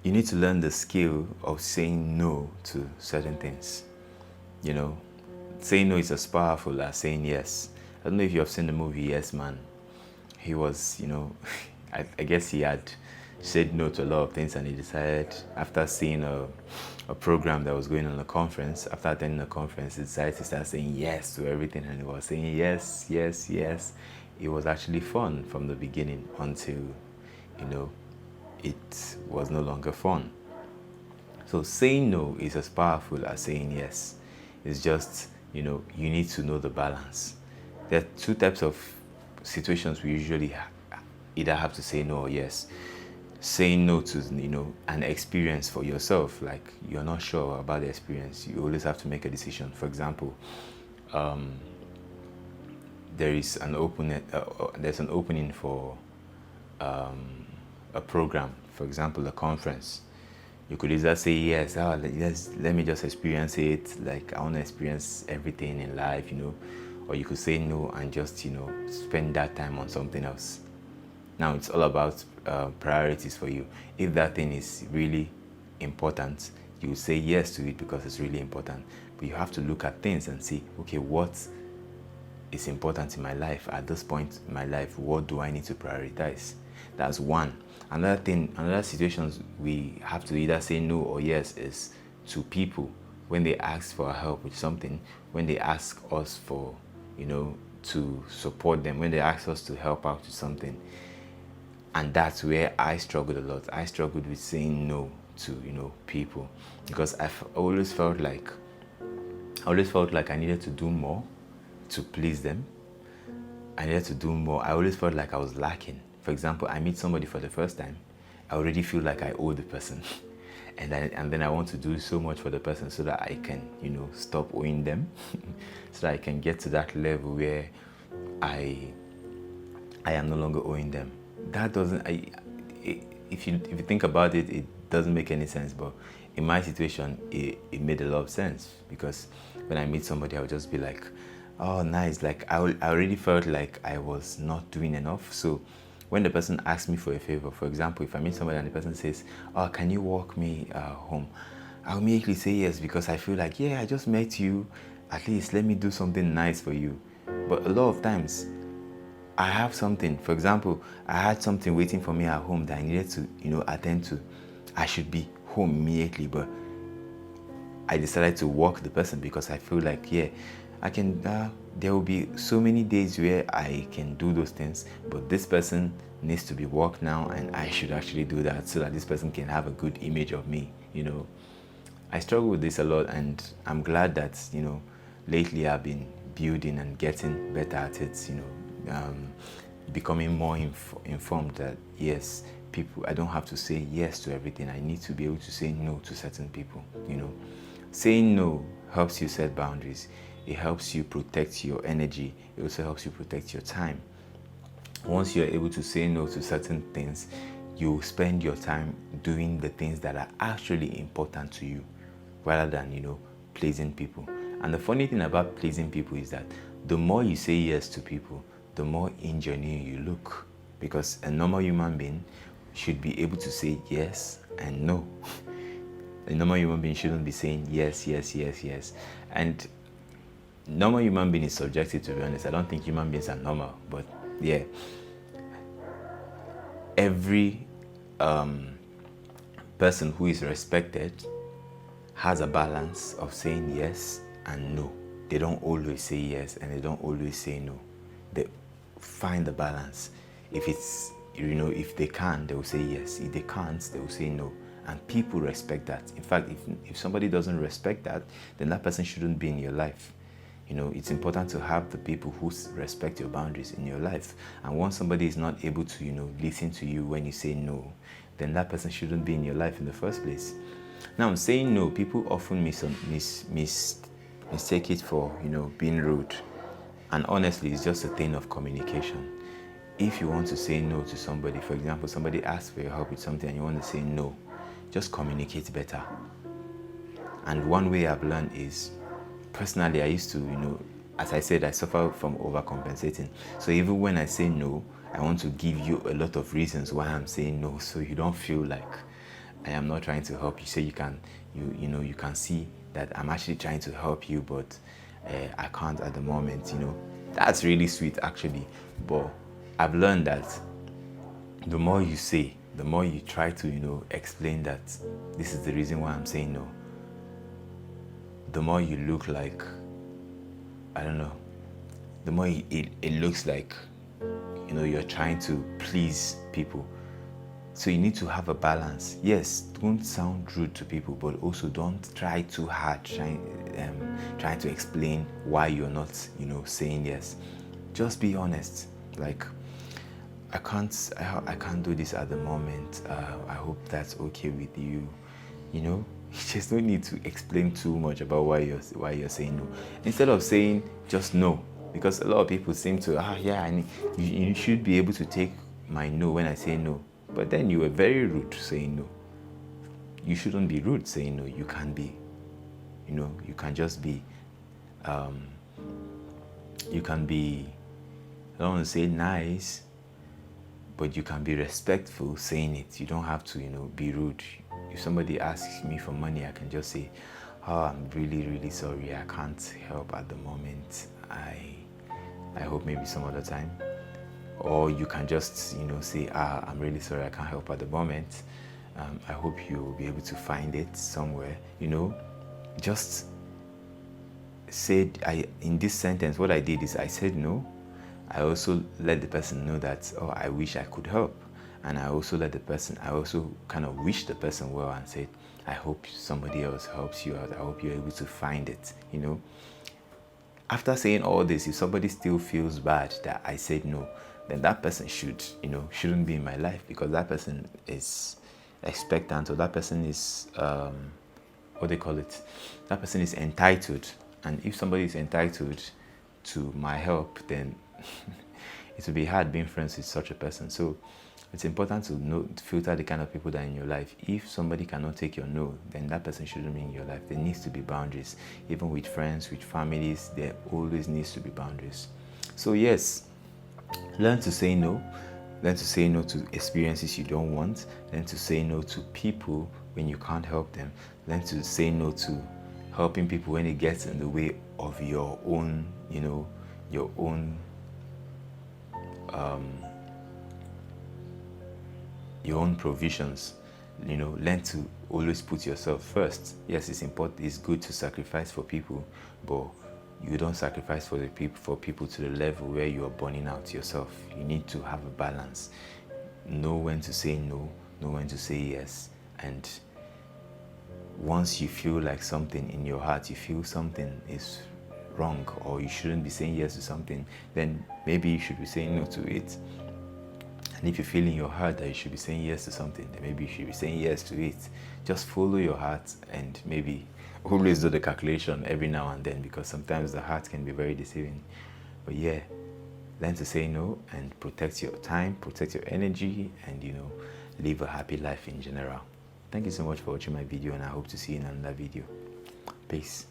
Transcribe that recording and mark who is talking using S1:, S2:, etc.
S1: you need to learn the skill of saying no to certain things. You know, saying no is as powerful as saying yes. I don't know if you have seen the movie Yes Man. He was, I guess he had said no to a lot of things, and he decided, after seeing a program that was going on a conference, after attending a conference, he decided to start saying yes to everything, and he was saying yes, yes, yes. It was actually fun from the beginning until, you know, it was no longer fun. So saying no is as powerful as saying yes. It's just, you need to know the balance. There are two types of situations we usually either have to say no or yes. Saying no to, an experience for yourself, like you're not sure about the experience, you always have to make a decision. For example, there is an there's an opening for a program, for example, a conference. You could either say yes, let me just experience it, like I want to experience everything in life, or you could say no and just, spend that time on something else. Now it's all about priorities for you. If that thing is really important, you say yes to it because it's really important. But you have to look at things and see, okay, what is important in my life at this point in my life? What do I need to prioritize? That's one. Another thing, another situations we have to either say no or yes is to people when they ask for help with something, when they ask us for, to support them, when they ask us to help out with something. And that's where I struggled a lot. I struggled with saying no to, people, because I always felt like I needed to do more to please them. I needed to do more. I always felt like I was lacking. For example, I meet somebody for the first time, I already feel like I owe the person. And then I want to do so much for the person so that I can, stop owing them, so that I can get to that level where I am no longer owing them. That doesn't, if you think about it, it doesn't make any sense. But in my situation, it made a lot of sense, because when I meet somebody, I would just be like, oh, nice. Like I already felt like I was not doing enough. So when the person asks me for a favor, for example, if I meet somebody and the person says, oh, can you walk me home? I'll immediately say yes, because I feel like, yeah, I just met you. At least let me do something nice for you. But a lot of times, I have something. For example, I had something waiting for me at home that I needed to, attend to. I should be home immediately, but I decided to walk the person because I feel like, yeah, I can. There will be so many days where I can do those things, but this person needs to be walked now, and I should actually do that so that this person can have a good image of me. I struggle with this a lot, and I'm glad that lately I've been building and getting better at it. Becoming more informed that yes, people, I don't have to say yes to everything. I need to be able to say no to certain people. Saying no helps you set boundaries. It helps you protect your energy. It also helps you protect your time. Once you're able to say no to certain things, you spend your time doing the things that are actually important to you, rather than, pleasing people. And the funny thing about pleasing people is that the more you say yes to people, the more ingenuine you look. Because a normal human being should be able to say yes and no. A normal human being shouldn't be saying yes, yes, yes, yes. And normal human being is subjective, to be honest. I don't think human beings are normal. But yeah, every person who is respected has a balance of saying yes and no. They don't always say yes and they don't always say no. They find the balance. If it's, if they can, they will say yes. If they can't, they will say no. And people respect that. In fact, if somebody doesn't respect that, then that person shouldn't be in your life. It's important to have the people who respect your boundaries in your life. And once somebody is not able to, listen to you when you say no, then that person shouldn't be in your life in the first place. Now, saying no, people often mistake it for, being rude. And honestly, it's just a thing of communication. If you want to say no to somebody, for example, somebody asks for your help with something and you want to say no, just communicate better. And one way I've learned is, personally, I used to, as I said, I suffer from overcompensating. So even when I say no, I want to give you a lot of reasons why I'm saying no, so you don't feel like I am not trying to help you. So you can, you can see that I'm actually trying to help you, but I can't at the moment. That's really sweet actually. But I've learned that the more you say, the more you try to, explain that this is the reason why I'm saying no, the more you look like, I don't know, the more it looks like, you're trying to please people. So you need to have a balance. Yes, don't sound rude to people, but also don't try too hard trying to explain why you're not, saying yes. Just be honest. Like, I can't do this at the moment. I hope that's okay with you. You just don't need to explain too much about why you're saying no. Instead of saying just no, because a lot of people seem to you should be able to take my no when I say no. But then you were very rude saying no. You shouldn't be rude saying no. You can be. You can just be. You can be, I don't want to say nice, but you can be respectful saying it. You don't have to, be rude. If somebody asks me for money, I can just say, oh, I'm really, really sorry. I can't help at the moment. I hope maybe some other time. Or you can just, say, I'm really sorry, I can't help at the moment. I hope you'll be able to find it somewhere. Just said, in this sentence, what I did is I said no. I also let the person know that, oh, I wish I could help. And I also kind of wish the person well and said, I hope somebody else helps you out. I hope you're able to find it, After saying all this, if somebody still feels bad that I said no, then that person shouldn't be in my life, because that person is expectant, or that person is, what they call it, that person is entitled. And if somebody is entitled to my help, then it will be hard being friends with such a person. So it's important to filter the kind of people that are in your life. If somebody cannot take your no, then that person shouldn't be in your life. There needs to be boundaries. Even with friends, with families, there always needs to be boundaries. So yes, learn to say no. Learn to say no to experiences you don't want. Learn to say no to people when you can't help them. Learn to say no to helping people when it gets in the way of your own, your own provisions. Learn to always put yourself first. Yes, it's important. It's good to sacrifice for people, but you don't sacrifice for people to the level where you are burning out yourself. You need to have a balance. Know when to say no. Know when to say yes. And once you feel like something in your heart, you feel something is wrong, or you shouldn't be saying yes to something, then maybe you should be saying no to it. And if you feel in your heart that you should be saying yes to something, then maybe you should be saying yes to it. Just follow your heart, and maybe always do the calculation every now and then, because sometimes the heart can be very deceiving. But yeah, learn to say no and protect your time, protect your energy, and live a happy life in general. Thank you so much for watching my video, and I hope to see you in another video. Peace.